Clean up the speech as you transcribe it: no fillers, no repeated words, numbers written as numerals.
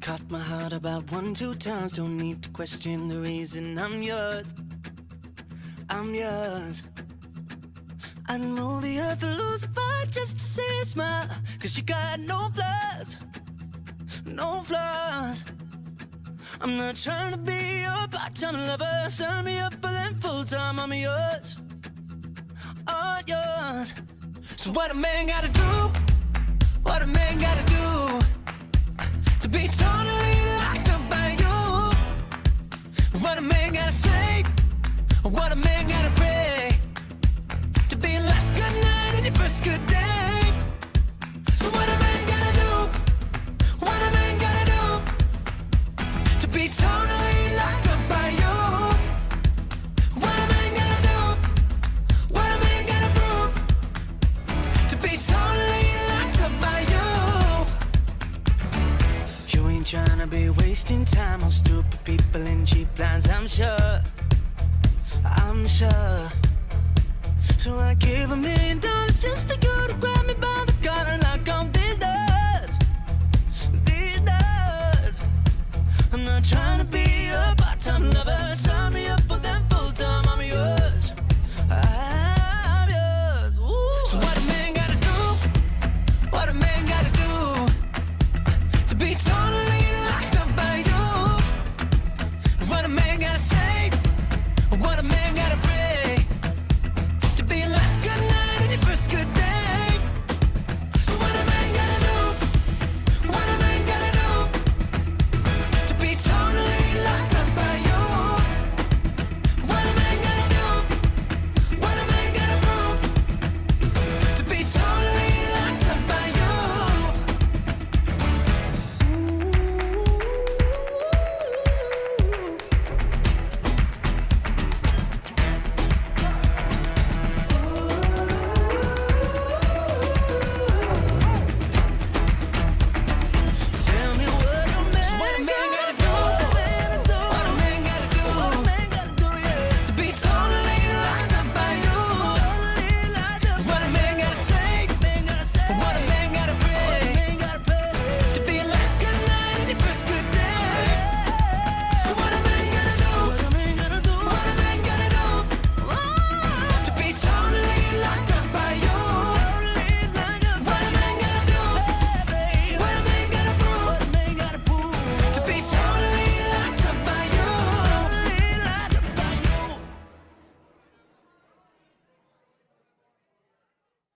Caught my heart about 1, 2 times. Don't need to question the reason I'm yours. I'm yours. I'd move the earth to lose a fight just to see a smile. Cause you got no flaws, no flaws. I'm not trying to be your part-time lover. Sign me up for them full-time. I'm yours, all yours. So what a man gotta do, what a man gotta do to be totally locked up by you? What a man gotta say, what a man gotta pray to be your last good night and your first good day. So what a man gotta do, what a man gotta do to be totally locked up by you? What a man gotta do, what a man gotta prove to be totally locked up by you? You ain't trying to be wasting time on stupid people and cheap lines, I'm sure, I'm sure. So I give $1 million just for you to grab me by the collar and lock on these doors, these doors. I'm not trying to be a part-time lover. Sign me up for them full-time. I'm yours, I'm yours. Ooh. So what